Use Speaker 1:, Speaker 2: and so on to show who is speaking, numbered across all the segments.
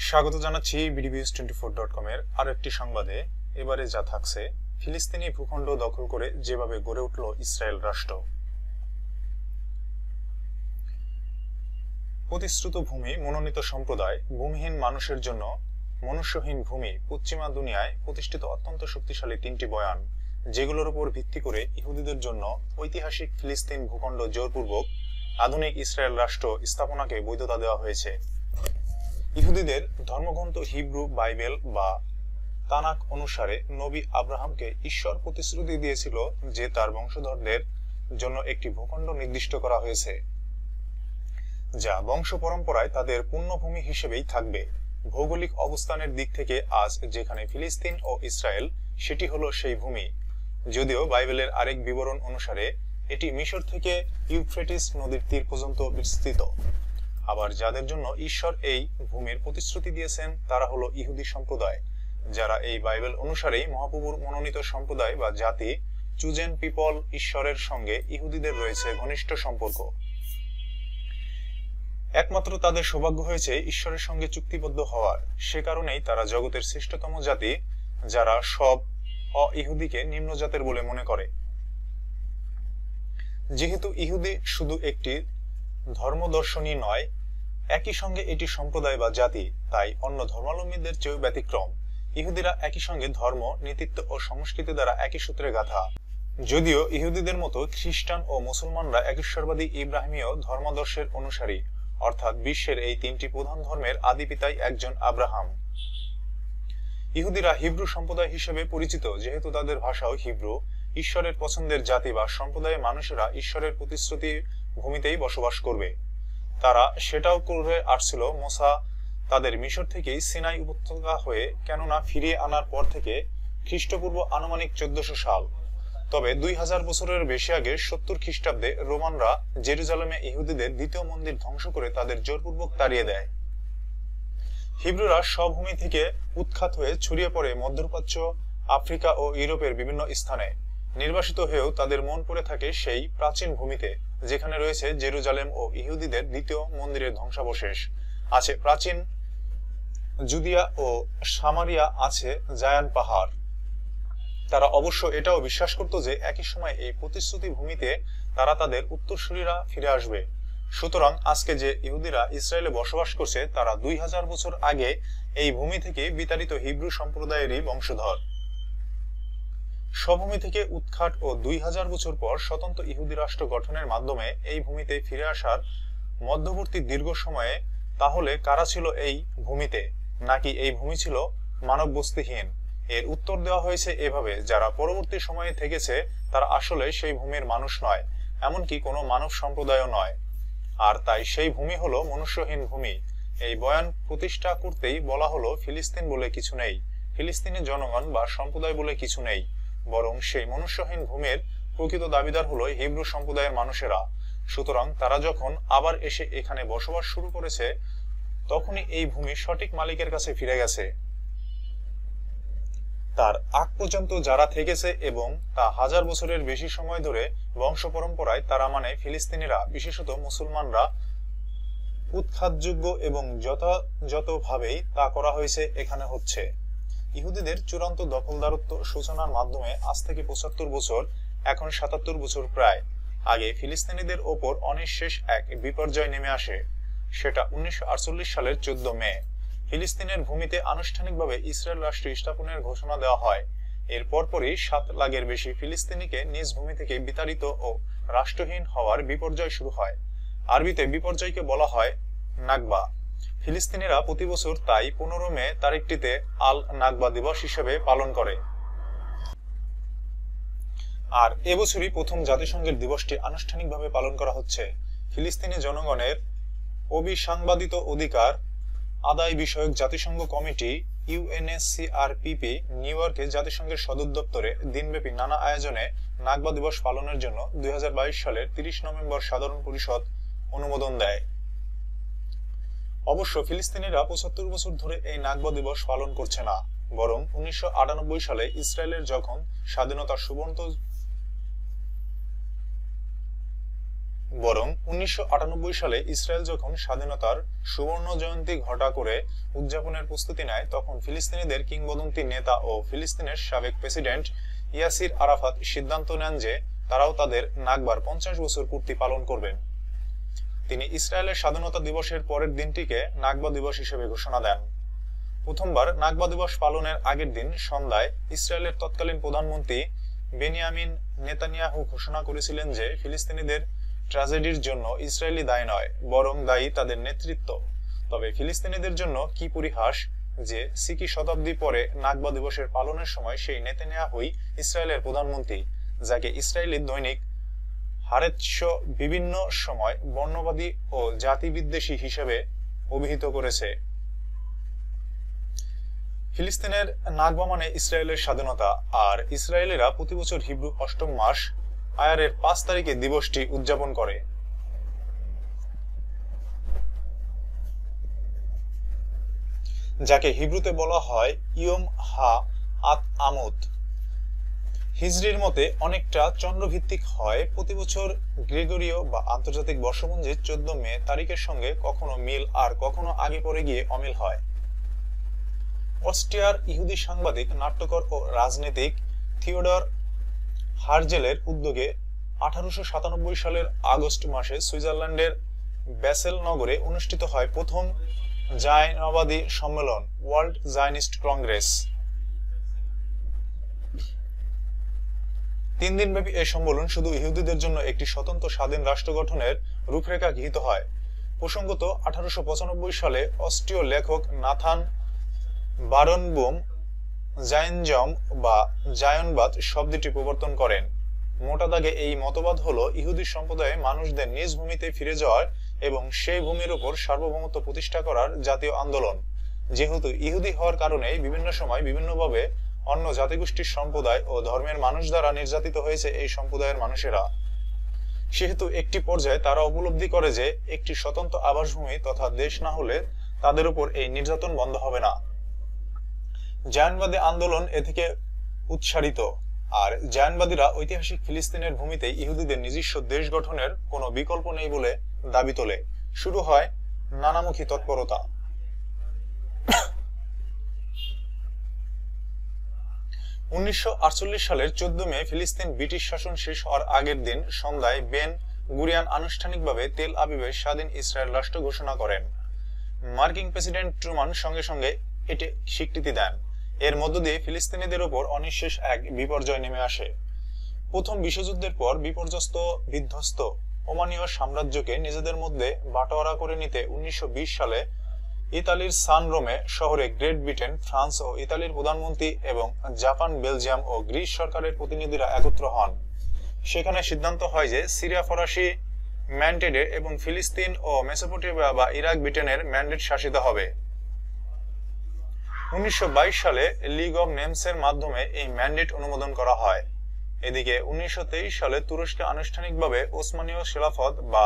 Speaker 1: স্বাগত জানাচ্ছি bdbs24.com এর আরো একটি সংবাদে। এবারে যা থাকছে, ফিলিস্তিনি ভূখণ্ড দখল করে যেভাবে গড়ে উঠল ইসরায়েল রাষ্ট্র। প্রতিশ্রুত ভূমি, মনোনীত সম্প্রদায়, ভূমিহীন মানুষের জন্য মনুষ্যহীন ভূমি, পশ্চিমা দুনিয়ায় প্রতিষ্ঠিত অত্যন্ত শক্তিশালী তিনটি বয়ান, যেগুলোর উপর ভিত্তি করে ইহুদিদের জন্য ঐতিহাসিক ফিলিস্তিন ভূখণ্ড জোরপূর্বক আধুনিক ইসরায়েল রাষ্ট্র স্থাপনাকে বৈধতা দেওয়া হয়েছে। ইহুদিদের ধর্মগ্রন্থ হিব্রু বাইবেল বা তানাক অনুসারে নবী আব্রাহামকে ঈশ্বর প্রতিশ্রুতি দিয়েছিল যে তার বংশধরদের জন্য একটি ভূখণ্ড নির্দিষ্ট করা হয়েছে, যা বংশ পরম্পরায় তাদের পুণ্যভূমি হিসেবেই থাকবে। ভৌগোলিক অবস্থানের দিক থেকে আজ যেখানে ফিলিস্তিন ও ইসরায়েল, সেটি হলো সেই ভূমি। যদিও বাইবেলের আরেক বিবরণ অনুসারে এটি মিশর থেকে ইউফ্রেটিস নদীর তীর পর্যন্ত বিস্তৃত। আবার যাদের জন্য ঈশ্বর এই ভূমির প্রতিশ্রুতি দিয়েছেন তারা হলো ইহুদি সম্প্রদায়, যারা এই বাইবেল অনুসারেই মহাপ্রভুর মনোনীত সম্প্রদায় বা জাতি, চুজেন পিপল। ঈশ্বরের সঙ্গে ইহুদিদের রয়েছে ঘনিষ্ঠ সম্পর্ক। একমাত্র তাদের সৌভাগ্য হয়েছে ঈশ্বরের সঙ্গে চুক্তিবদ্ধ হওয়ার। সে কারণেই তারা জগতের শ্রেষ্ঠতম জাতি, যারা সব অ-ইহুদিকে নিম্ন জাতের বলে মনে করে। যেহেতু ইহুদি শুধু একটি ধর্মদর্শনই নয়, একই সঙ্গে এটি সম্প্রদায় বা জাতি, তাই অন্য ধর্মাবলম্বীদের চেয়েও ব্যতিক্রম। ইহুদিরা একই সঙ্গে ধর্ম, নীতিত্ব ও সংস্কৃতি দ্বারা একই সূত্রে গাঁথা। যদিও ইহুদিদের মতো খ্রিস্টান ও মুসলমানরা একেশ্বরবাদী ইব্রাহিমীয় ধর্মাদর্শের অনুসারী, অর্থাৎ বিশ্বের এই তিনটি প্রধান ধর্মের আদি পিতাই একজন আব্রাহাম। ইহুদিরা হিব্রু সম্প্রদায় হিসেবে পরিচিত, যেহেতু তাদের ভাষাও হিব্রু। ঈশ্বরের পছন্দের জাতি বা সম্প্রদায়ের মানুষেরা ঈশ্বরের প্রতিশ্রুতি ভূমিতেই বসবাস করবে। তারা সেটাও করে আসছিল। মোসা তাদের মিশর থেকেই সিনাই উপত্যকা হয়ে কেননা ফিরিয়ে আনার পর থেকে খ্রিস্টপূর্ব আনুমানিক 1400 সাল। তবে 2000 বছরের বেশি আগে 70 খ্রিস্টাব্দে রোমানরা জেরুজালেমে ইহুদিদের দ্বিতীয় মন্দির ধ্বংস করে তাদের জোরপূর্বক তাড়িয়ে দেয়। হিব্রুরা স্বভূমি থেকে উৎখাত হয়ে ছড়িয়ে পড়ে মধ্যপ্রাচ্য, আফ্রিকা ও ইউরোপের বিভিন্ন স্থানে। নির্বাসিত হয়েও তাদের মন পড়ে থাকে সেই প্রাচীন ভূমিতে, যেখানে রয়েছে জেরুজালেম ও ইহুদিদের দ্বিতীয় মন্দিরের ধ্বংসাবশেষ, আছে প্রাচীন জুদিয়া ও সামারিয়া, আছে জায়ান পাহাড়। তারা অবশ্য এটাও বিশ্বাস করত যে একই সময় এই প্রতিশ্রুতি ভূমিতে তারা তাদের উত্তরসূরিরা ফিরে আসবে। সুতরাং আজকে যে ইহুদিরা ইসরায়েলে বসবাস করছে, তারা 2000 বছর আগে এই ভূমি থেকে বিতাড়িত হিব্রু সম্প্রদায়েরই বংশধর। স্বভূমি থেকে উৎখাত ও 2000 বছর পর স্বতন্ত্র ইহুদি রাষ্ট্র গঠনের মাধ্যমে এই ভূমিতে ফিরে আসার মধ্যবর্তী দীর্ঘ সময়ে তাহলে কারা ছিল এই ভূমিতে, নাকি এই ভূমি ছিল মানব বস্তিহীন? এর উত্তর দেওয়া হয়েছে এভাবে: যারা পরবর্তী সময়ে থেকেছে তারা আসলে সেই ভূমির মানুষ নয়, এমনকি কোনো মানব সম্প্রদায়ও নয়। আর তাই সেই ভূমি হলো মনুষ্যহীন ভূমি। এই বয়ান প্রতিষ্ঠা করতেই বলা হলো ফিলিস্তিন বলে কিছু নেই, ফিলিস্তিনি জনগণ বা সম্প্রদায় বলে কিছু নেই, বরং সেই মনুষ্যহীন ভূমির প্রকৃত দাবিদার হলো হিব্রু সম্প্রদায়ের মানুষেরা। সুতরাং তারা যখন আবার এসে এখানে বসবাস শুরু করেছে, তখনই এই ভূমি সঠিক মালিকের কাছে ফিরে গেছে। তার আগ পর্যন্ত যারা থেকেছে এবং তা 1000 বছরের বেশি সময় ধরে বংশ পরম্পরায়, তারা মানে ফিলিস্তিনিরা, বিশেষত মুসলমানরা উৎখাতযোগ্য এবং যথাযথভাবেই তা করা হয়েছে এখানে হচ্ছে। ইহুদিদের চূড়ান্ত দখলদারত্ব সূচনার মাধ্যমে আজ থেকে 75 বছর, এখন 77 বছর প্রায় আগে ফিলিস্তিনিদের ওপর অনিঃশেষ এক বিপর্যয় নেমে আসে। সেটা 1948 সালের 14 মে। ফিলিস্তিনের ভূমিতে আনুষ্ঠানিকভাবে ইসরায়েল রাষ্ট্র স্থাপনের ঘোষণা দেওয়া হয়। এর পরপরই 7 লাখের বেশি ফিলিস্তিনিকে নিজ ভূমি থেকে বিতাড়িত ও রাষ্ট্রহীন হওয়ার বিপর্যয় শুরু হয়। আরবিতে বিপর্যয়কে বলা হয় নাকবা। ফিলিস্তিনিরা প্রতি বছর তাই 15 মে তারিখটিতে আল নাকবা দিবস হিসেবে পালন করে। আর এবছরই প্রথম জাতিসংঘের দিবসটি আনুষ্ঠানিকভাবে পালন করা হচ্ছে। ফিলিস্তিনি জনগণের অবিসাংবাদিত অধিকার আদায় বিষয়ক জাতিসংঘ কমিটি ইউএনএসসিআরপিপি নিউ ইয়র্কে জাতিসংঘের সদর দপ্তরে দিনব্যাপী নানা আয়োজনে নাকবা দিবস পালনের জন্য 2022 সালের 30 নভেম্বর সাধারণ পরিষদ অনুমোদন দেয়। অবশ্য ফিলিস্তিনিরা 75 বছর ধরে এই নাকবা দিবস পালন করছে না, বরং 1998 সালে ইসরায়েলের যখন স্বাধীনতার সুবর্ণ বরং 1998 সালে ইসরায়েল যখন স্বাধীনতার সুবর্ণ জয়ন্তী ঘটা করে উদযাপনের প্রস্তুতি নেয়, তখন ফিলিস্তিনিদের কিংবদন্তি নেতা ও ফিলিস্তিনের সাবেক প্রেসিডেন্ট ইয়াসির আরাফাত সিদ্ধান্ত নেন যে তারাও তাদের নাকবার 50 বছর পূর্তি পালন করবেন। তিনি ইসরায়েলের স্বাধীনতা দিবসের পরের দিনটিকে নাকবা দিবস হিসেবে ঘোষণা দেন। প্রথমবার নাকবা দিবস পালনের আগের দিন সন্ধ্যায় ইসরায়েলের তৎকালীন প্রধানমন্ত্রী বেনিয়ামিন নেতানিয়াহু ঘোষণা করেছিলেন যে ফিলিস্তিনিদের ট্র্যাজেডির জন্য ইসরায়েলি দায়ী নয়, বরং দায়ী তাদের নেতৃত্ব। তবে ফিলিস্তিনিদের জন্য কি পরিহাস যে সিকি শতাব্দী পরে নাকবা দিবসের পালনের সময় সেই নেতানিয়াহুই ইসরায়েলের প্রধানমন্ত্রী, যাকে ইসরায়েলি দৈনিক হারেতস বিভিন্ন সময় বর্ণবাদী ও জাতিবিদ্বেষী হিসেবে অভিহিত করেছে। ফিলিস্তিনের নাকবা মানে ইসরায়েলের স্বাধীনতা, আর ইসরায়েলিরা প্রতি বছর হিব্রু অষ্টম মাস আয়ারের 5 তারিখে দিবসটি উদযাপন করে। যাকে হিব্রুতে বলা হয় ইয়ম হা আত আমুত। হিজরির মতে অনেকটা চন্দ্রভিত্তিক হয়। প্রতি বছর গ্রেগরীয় বা আন্তর্জাতিক বর্ষপঞ্জি 14 মে তারিখের সঙ্গে কখনো মিল আর কখনো আগে পরে গিয়ে অমিল হয়। অস্ট্রিয়ার ইহুদি সাংবাদিক, নাট্যকার ও রাজনীতিক থিওডর হার্জেলের উদ্যোগে 1897 সালের আগস্ট মাসে সুইজারল্যান্ডের ব্যাসেল নগরে অনুষ্ঠিত হয় প্রথম জায়নবাদী সম্মেলন, ওয়ার্ল্ড জায়নিস্ট কংগ্রেস। 3 দিনব্যাপী এই সম্মেলন শুধু ইহুদিদের জন্য একটি স্বতন্ত্র স্বাধীন রাষ্ট্র গঠনের রূপরেখা গৃহীত হয়। প্রসঙ্গত, 1895 সালে অস্ট্রীয় লেখক নাথান বারনবুম জায়নজম বা জায়নবাদ শব্দটি প্রবর্তন করেন। মোটা দাগে এই মতবাদ হলো ইহুদি সম্প্রদায়ে মানুষদের নিজ ভূমিতে ফিরে যাওয়ার এবং সেই ভূমির উপর সার্বভৌমত্ব প্রতিষ্ঠা করার জাতীয় আন্দোলন। যেহেতু ইহুদি হওয়ার কারণে বিভিন্ন সময় বিভিন্নভাবে অন্য জাতিগোষ্ঠীর সম্প্রদায় ও ধর্মের মানুষ দ্বারা নির্যাতিত হয়েছে এই সম্প্রদায়ের মানুষেরা, সেহেতু একটি পর্যায়ে তারা উপলব্ধি করে যে একটি স্বতন্ত্র আবাসভূমি তথা দেশ না হলে তাদের উপর এই নির্যাতন বন্ধ হবে না। জায়নবাদী আন্দোলন এ থেকে উৎসারিত, আর জায়নবাদীরা ঐতিহাসিক ফিলিস্তিনের ভূমিতে ইহুদিদের নিজস্ব দেশ গঠনের কোনো বিকল্প নেই বলে দাবি তোলে। শুরু হয় নানামুখী তৎপরতা। 1948 সালের 14 মে ফিলিস্তিন ব্রিটিশ শাসন শেষ হওয়ার আগের দিন সন্ধ্যায় বেন গুরিয়ান আনুষ্ঠানিকভাবে তেল আবিবে স্বাধীন ইসরায়েল রাষ্ট্র ঘোষণা করেন। মার্কিন প্রেসিডেন্ট ট্রুমান সঙ্গে সঙ্গে এটি স্বীকৃতি দেন। এর মধ্য দিয়ে ফিলিস্তিনিদের উপর অনিঃশেষ এক বিপর্যয় নেমে আসে। প্রথম বিশ্বযুদ্ধের পর বিপর্যস্ত বিধ্বস্ত ওমানীয় সাম্রাজ্যকে নিজেদের মধ্যে বাটোয়ারা করে নিতে 1920 সালে ইতালির সান রোমে শহরে গ্রেট ব্রিটেন, ফ্রান্স ও ইতালির প্রধানমন্ত্রী এবং জাপান, বেলজিয়াম ও গ্রিস সরকারের প্রতিনিধিরা একত্র হন। সেখানে সিদ্ধান্ত হয় যে সিরিয়া ফরাসি ম্যান্ডেটে এবং ফিলিস্তিন ও মেসোপটেমিয়া বা ইরাক ব্রিটেনের ম্যান্ডেট শাসিত হবে। 1922 সালে লিগ অব নেমসের মাধ্যমে এই ম্যান্ডেট অনুমোদন করা হয়। এদিকে 1923 সালে তুরস্কে আনুষ্ঠানিকভাবে ওসমানীয় খিলাফত বা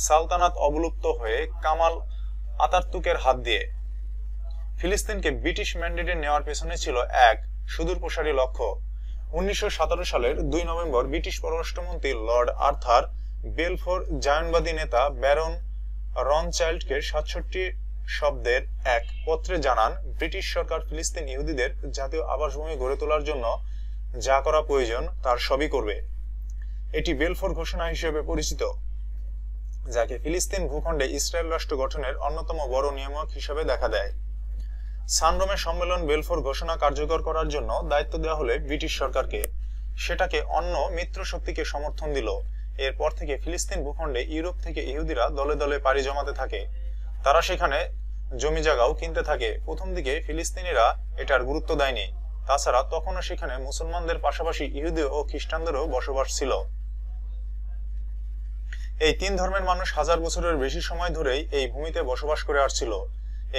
Speaker 1: সালতানাত অবলুপ্ত হয়ে কামাল আতাতুর্কের হাত দিয়ে। ফিলিস্তিনকে ব্রিটিশ ম্যান্ডেটে নেওয়ার পেছনে ছিল এক সুদূরপ্রসারী লক্ষ্য। 1917 সালের 2 নভেম্বর ব্রিটিশ পররাষ্ট্রমন্ত্রী লর্ড আর্থার বেলফোর জায়নবাদী নেতা ব্যারন রনচাইল্ডকে 67 শব্দের এক পত্রে জানান, ব্রিটিশ সরকার ফিলিস্তিন ইহুদিদের জাতীয় আবাসভূমি গড়ে তোলার জন্য যা করা প্রয়োজন তার সবই করবে। এটি বেলফোর ঘোষণা হিসেবে পরিচিত, যাকে ফিলিস্তিন ভূখণ্ডে ইসরায়েল রাষ্ট্র গঠনের অন্যতম বড় নিয়ামক হিসেবে দেখা দেয়। সানরোমে সম্মেলন বেলফোর ঘোষণা কার্যকর করার জন্য দায়িত্ব দেওয়া হলে ব্রিটিশ সরকারকে, সেটাকে অন্য মিত্র শক্তিকে সমর্থন দিল। এরপর থেকে ফিলিস্তিন ভূখণ্ডে ইউরোপ থেকে ইহুদিরা দলে দলে পাড়ি জমাতে থাকে। তারা সেখানে জমি জায়গাও কিনতে থাকে। প্রথম দিকে ফিলিস্তিনিরা এটার গুরুত্ব দেয়নি। তাছাড়া তখনও সেখানে মুসলমানদের পাশাপাশি ইহুদি ও খ্রিস্টানদেরও বসবাস ছিল। এই 3 ধর্মের মানুষ হাজার বছরের বেশি সময় ধরেই এই ভূমিতে বসবাস করে আসছিল।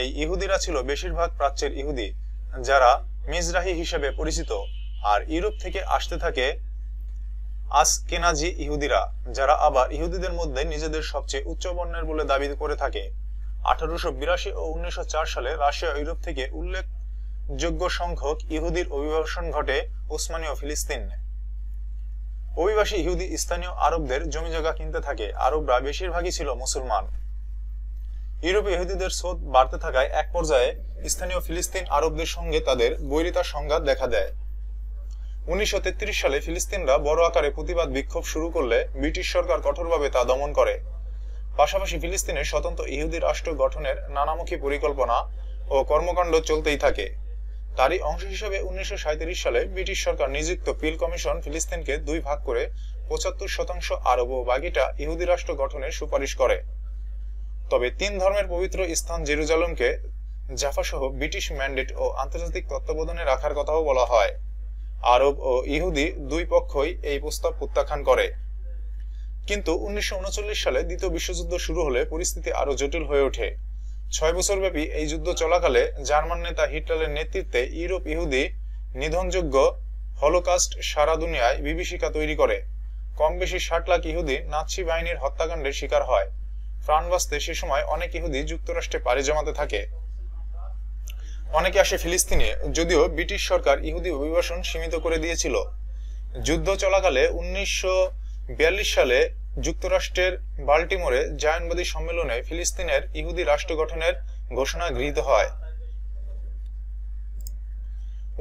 Speaker 1: এই ইহুদিরা ছিল বেশিরভাগ প্রাচ্যের ইহুদি, যারা মিজরাহি হিসেবে পরিচিত, আর ইউরোপ থেকে আসতে থাকে আশকেনাজি ইহুদিরা, যারা আবার ইহুদিদের মধ্যে নিজেদের সবচেয়ে উচ্চ বর্ণের বলে দাবি করে থাকে। 1882 ও 1904 সালে রাশিয়া ইউরোপ থেকে উল্লেখযোগ্য সংখ্যক ইহুদির অভিবাসন ঘটে ওসমানীয় ফিলিস্তিনে। অভিবাসী ইহুদি স্থানীয় আরবদের জমি জায়গা কিনতে থাকে। আরবরা বেশিরভাগই ছিল মুসলমান। ইউরোপে ইহুদিদের স্রোত বাড়তে থাকায় এক পর্যায়ে স্থানীয় ফিলিস্তিন আরবদের সঙ্গে তাদের বৈরিতার সংঘাত দেখা দেয়। 1933 সালে ফিলিস্তিনরা বড় আকারে প্রতিবাদ বিক্ষোভ শুরু করলে ব্রিটিশ সরকার কঠোরভাবে তা দমন করে। পাশাপাশি ফিলিস্তিনের স্বতন্ত্র ইহুদি রাষ্ট্র গঠনের নানামুখী পরিকল্পনা ও কর্মকাণ্ড চলতেই থাকে। তারই অংশ হিসেবে 1937 সালে ব্রিটিশ সরকার নিযুক্ত পিল কমিশন ফিলিস্তিনকে দুই ভাগ করে 75% আরব ও বাকিটা ইহুদি রাষ্ট্র গঠনের সুপারিশ করে। তবে তিন ধর্মের পবিত্র স্থান জেরুজালেমকে জাফা সহ ব্রিটিশ ম্যান্ডেট ও আন্তর্জাতিক তত্ত্বাবধানে রাখার কথাও বলা হয়। আরব ও ইহুদি দুই পক্ষই এই প্রস্তাব প্রত্যাখ্যান করে। কিন্তু 1939 সালে দ্বিতীয় বিশ্বযুদ্ধ শুরু হলে পরিস্থিতি আরো জটিল হয়ে ওঠে। 6 বছরব্যাপী এই যুদ্ধ চলাকালে জার্মান নেতা হিটলারের নেতৃত্বে ইউরোপ ইহুদি নিধনযোগ্য হলোকাস্ট সারা দুনিয়ায় বিভীষিকা তৈরি করে। কম বেশি 60 লাখ ইহুদি নাৎসি বাহিনীর হত্যাকাণ্ডের শিকার হয়। প্রাণ বাঁচতে সে সময় অনেক ইহুদি যুক্তরাষ্ট্রে পাড়ি জমাতে থাকে। অনেকে আসে ফিলিস্তিনে, যদিও ব্রিটিশ সরকার ইহুদি অভিবাসন সীমিত করে দিয়েছিল। যুদ্ধ চলাকালে 1942 সালে যুক্তরাষ্ট্রের বাল্টিমোরে জায়নবাদী সম্মেলনে ফিলিস্তিনের ইহুদি রাষ্ট্র গঠনের ঘোষণা গৃহীত হয়।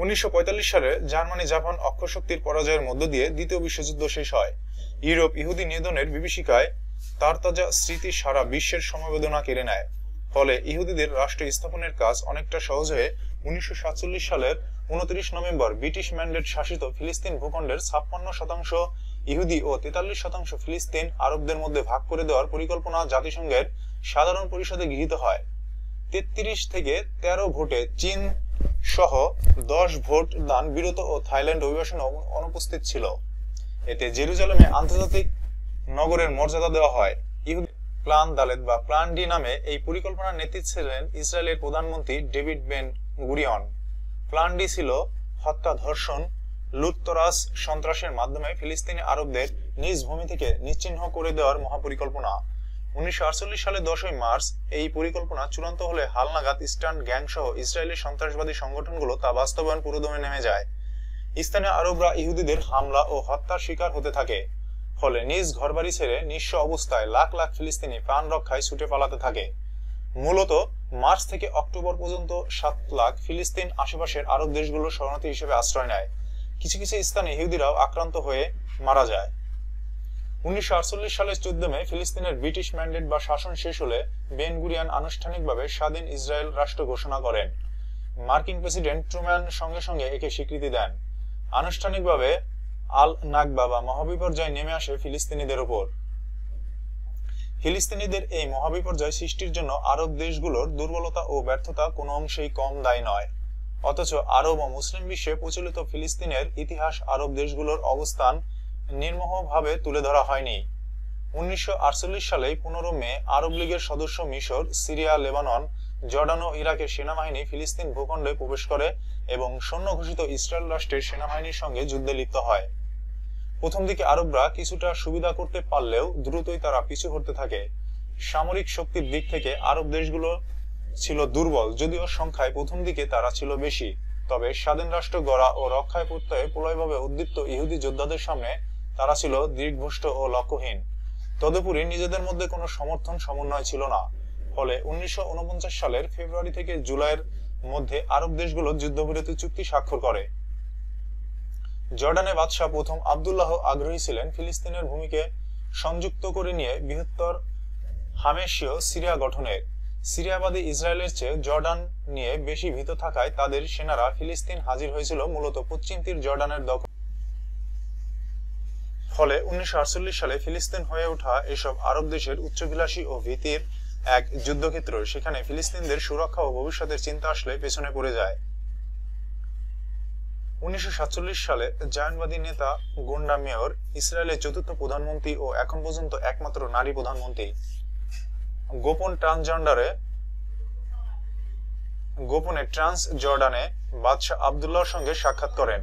Speaker 1: 1945 সালে জার্মানি জাপান অক্ষশক্তির পরাজয়ের মধ্য দিয়ে দ্বিতীয় বিশ্বযুদ্ধ শেষ হয়। ইউরোপ ইহুদি নিধনের বিভীষিকায় তারতাজা স্মৃতি সারা বিশ্বের সমবেদনা কেড়ে নেয়। ফলে ইহুদিদের রাষ্ট্র স্থাপনের কাজ অনেকটা সহজ হয়ে 1947 সালের 29 নভেম্বর ব্রিটিশ ম্যান্ডেট শাসিত ফিলিস্তিন ভূখণ্ডের 56% ইহুদি ও 43% ফিলিস্তিন আরবদের মধ্যে ভাগ করে দেওয়ার পরিকল্পনা জাতিসংঘের সাধারণ পরিষদে গৃহীত হয়। 33 থেকে 13 ভোটে চীন সহ 10 ভোট দান বিরত ও থাইল্যান্ড অভিবাসনে অনুপস্থিত ছিল। এতে জেরুজালেমে আন্তর্জাতিক নগরের মর্যাদা দেওয়া হয়। ইহুদি প্ল্যান দালেত বা প্ল্যান ডি নামে এই পরিকল্পনার নেতৃত্বে ছিলেন ইসরায়েলের প্রধানমন্ত্রী David Ben Gurion. Plan D ছিল হত্যা, ধর্ষণ, লুটতরাজ, সন্ত্রাসের মাধ্যমে ফিলিস্তিনি আরবদের নিজ ভূমি থেকে নিশ্চিহ্ন করে দেওয়ার মহাপরিকল্পনা। 1948 সালে 10 মার্চ এই পরিকল্পনা চূড়ান্ত হলে হালনাগাদ ইস্টার্ন গ্যাং সহ ইসরায়েলি সন্ত্রাসবাদী সংগঠনগুলো তা বাস্তবায়ন পুরোদমে নেমে যায়। স্থানীয় আরবরা ইহুদিদের হামলা ও হত্যার শিকার হতে থাকে। ফলে নিজ ঘরবাড়ি ছেড়ে নিঃস্ব অবস্থায় লাখ লাখ ফিলিস্তিনি প্রাণ রক্ষায় ছুটে পালাতে থাকে। মূলত মার্চ থেকে অক্টোবর পর্যন্ত 7 লাখ ফিলিস্তিন আশেপাশের আরব দেশগুলোর শরণার্থী হিসেবে আশ্রয় নেয়। কিছু কিছু স্থানে ইহুদিরাও আক্রান্ত হয়ে মারা যায়। 1948 সালের 14 মে ফিলিস্তিনের ব্রিটিশ ম্যান্ডেট বা শাসন শেষ হলে বেন গুরিয়ন আনুষ্ঠানিকভাবে স্বাধীন ইসরায়েল রাষ্ট্র ঘোষণা করেন। মার্কিন প্রেসিডেন্ট ট্রুম্যান সঙ্গে সঙ্গে একে স্বীকৃতি দেন। আনুষ্ঠানিকভাবে আল নাকবা বা মহাবিপর্যয় নেমে আসে ফিলিস্তিনিদের উপর। ফিলিস্তিনিদের এই মহাবিপর্যয় সৃষ্টির জন্য আরব দেশগুলোর দুর্বলতা ও ব্যর্থতা কোনো অংশেই কম দায়ী নয়। অথচ আরব ও মুসলিম বিশ্বে প্রচলিত ফিলিস্তিনের ইতিহাস আরব দেশগুলোর অবস্থান নির্মোহভাবে তুলে ধরা হয়নি। 1948 সালে 15 মে আরব লীগের সদস্য মিশর, সিরিয়া, লেবানন, জর্ডান ও ইরাকের সেনাবাহিনী ফিলিস্তিন ভূখণ্ডে প্রবেশ করে এবং সৈন্য ঘোষিত ইসরায়েল রাষ্ট্রের সেনাবাহিনীর সঙ্গে যুদ্ধে লিপ্ত হয়। প্রথম দিকে আরবরা কিছুটা সুবিধা করতে পারলেও দ্রুতই তারা পিছু হটতে থাকে। সামরিক শক্তির দিক থেকে আরব দেশগুলো ছিল দুর্বল, যদিও সংখ্যায় প্রথম দিকে তারা ছিল বেশি। তবে স্বাধীন রাষ্ট্র গড়া ও রক্ষায় প্রত্যয়ে প্রলয়ভাবে উদ্দীপ্ত ইহুদি যোদ্ধাদের সামনে তারা ছিল দৃঢ়ভ্রষ্ট ও লক্ষ্যহীন। তদুপরি নিজেদের মধ্যে কোনো সমর্থন সমন্বয় ছিল না। ফলে 1949 সালের ফেব্রুয়ারি থেকে জুলাইয়ের মধ্যে আরব দেশগুলো যুদ্ধবিরতি চুক্তি স্বাক্ষর করে। জর্ডানের বাদশাহ প্রথম আব্দুল্লাহ আগ্রহী ছিলেন ফিলিস্তিনের ভূমিকে সংযুক্ত করে নিয়ে বৃহত্তর হামেশীয় সিরিয়া গঠনের। সিরিয়াবাদী ইসরায়েলের চেয়ে জর্ডান নিয়ে বেশি ভীত থাকায় তাদের সেনারা ফিলিস্তিন হাজির হয়েছিল মূলত পশ্চিম তীর জর্ডানের দখল। ফলে 1948 সালে ফিলিস্তিন হয়ে ওঠা এসব আরব দেশের উচ্চাভিলাষী ও ভীতির এক যুদ্ধক্ষেত্র। সেখানে ফিলিস্তিনদের সুরক্ষা ও ভবিষ্যতের চিন্তা আসলে পেছনে পড়ে যায়। 1947 সালে জায়নবাদী নেতা গোন্ডা মেয়র, ইসরায়েলের চতুর্থ প্রধানমন্ত্রী ও এখন পর্যন্ত একমাত্র নারী প্রধানমন্ত্রী, গোপনে ট্রান্স জর্ডানে বাদশাহ আব্দুল্লাহর সঙ্গে সাক্ষাৎ করেন।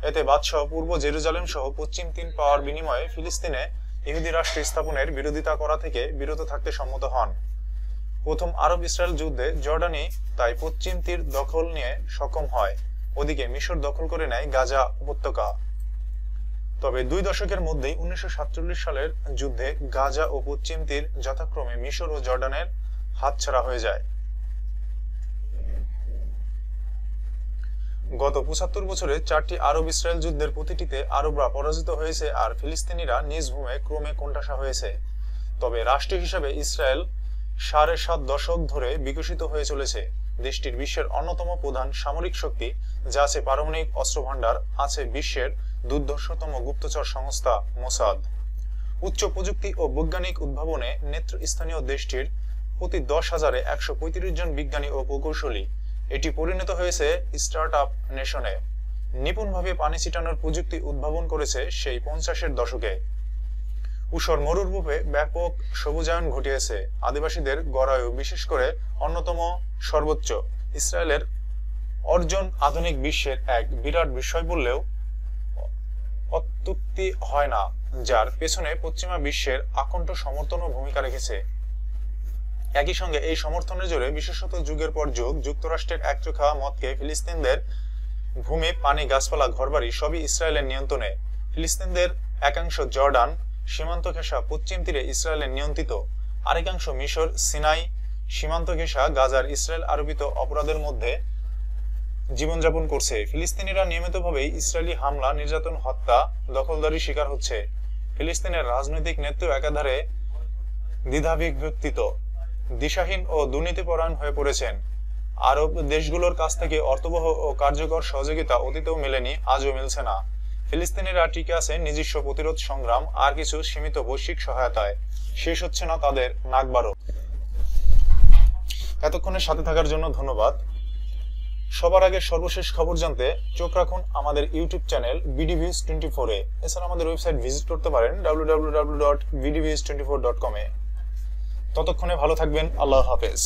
Speaker 1: এতে বাদশাহ পূর্ব জেরুজালেম সহ পশ্চিম তীর পাওয়ার বিনিময়ে ফিলিস্তিনে ইহুদি রাষ্ট্র স্থাপনের বিরোধিতা করা থেকে বিরত থাকতে সম্মত হন। প্রথম আরব ইসরায়েল যুদ্ধে জর্ডানি তাই পশ্চিম তীর দখল নিয়ে সক্ষম হয়। ওদিকে মিশর দখল করে নেয় গাজা উপত্যকা। তবে 2 দশকের মধ্যেই 1947 সালের যুদ্ধে গাজা ও পশ্চিম তীর যথাক্রমে মিশর ও জর্ডানের হাতছাড়া হয়ে যায়। গত 75 বছরে 4টি আরব ইসরায়েল যুদ্ধের প্রতিটিতে আরবরা পরাজিত হয়েছে আর ফিলিস্তিনিরা নিজ ভূমে ক্রমে কোণঠাসা হয়েছে। তবে রাষ্ট্র হিসেবে ইসরায়েল 7.5 দশক ধরে বিকশিত হয়ে চলেছে। দেশটির বিশ্বের অন্যতম প্রধান সামরিক শক্তি, যা আছে পারমাণবিক অস্ত্রভান্ডার, আছে বিশ্বের দুর্ধর্ষতম গুপ্তচর সংস্থা মোসাদ। উচ্চ প্রযুক্তি ও বৈজ্ঞানিক উদ্ভাবনে নেতৃস্থানীয় দেশটির প্রতি 10,000-এ 135 জন বিজ্ঞানী ও প্রকৌশলী। এটি পরিণত হয়েছে স্টার্টআপ নেশনে। নিপুণভাবে পানি ছিটানোর প্রযুক্তি উদ্ভাবন করেছে সেই 50-এর দশকে। ঊষর মরুভূমে ব্যাপক সবুজায়ন ঘটিয়েছে। আদিবাসীদের গড়ায়ু বিশেষ করে অন্যতম সর্বোচ্চ। ইসরায়েলের অর্জন আধুনিক বিশ্বের এক বিরাট বিষয় বললেও অত্যুক্তি হয় না, যার পেছনে পশ্চিমা বিশ্বের আকণ্ঠ সমর্থন ও ভূমিকা রেখেছে। একই সঙ্গে এই সমর্থনের জোরে বিশেষত যুগের পর যুগ যুক্তরাষ্ট্রের একচোখা মতকে ফিলিস্তিনদের ভূমি, পানি, গাছপালা, ঘরবাড়ি সবই ইসরায়েলের নিয়ন্ত্রণে। ফিলিস্তিনদের একাংশ জর্ডান সীমান্ত ঘেঁষা পশ্চিম তীরে ইসরায়েলের নিয়ন্ত্রিত, আরেকাংশ মিশর সিনাই সীমান্ত ঘেঁষা গাজার ইসরায়েল আরোপিত অপরাধের মধ্যে জীবনযাপন করছে। ফিলিস্তিনিরা নিয়মিতভাবেই ইসরায়েলি হামলা, নির্যাতন, হত্যা, দখলদারি শিকার হচ্ছে। ফিলিস্তিনের রাজনৈতিক নেতৃত্ব একাধারে দ্বিধাবিভক্তিত, দিশাহীন ও দুর্নীতিপরায়ণ হয়ে পড়েছেন। আরব দেশগুলোর কাছ থেকে অর্থবহ ও কার্যকর সহযোগিতা অতীতেও মেলেনি, আজও মিলছে না। ফিলিস্তিনিরা টিকে আছে নিজস্ব প্রতিরোধ সংগ্রাম আর কিছু সীমিত বৈশ্বিক সহায়তায়। শেষ হচ্ছে না তাদের নাকবারও। এতক্ষণের সাথে থাকার জন্য ধন্যবাদ। সবার আগে সর্বশেষ খবর জানতে চোখ রাখুন আমাদের ইউটিউব চ্যানেল bdviews24-এ। এছাড়া আমাদের ওয়েবসাইট ভিজিট করতে পারেন www.bdviews24.com-এ। ততক্ষণে ভালো থাকবেন। আল্লাহ হাফেজ।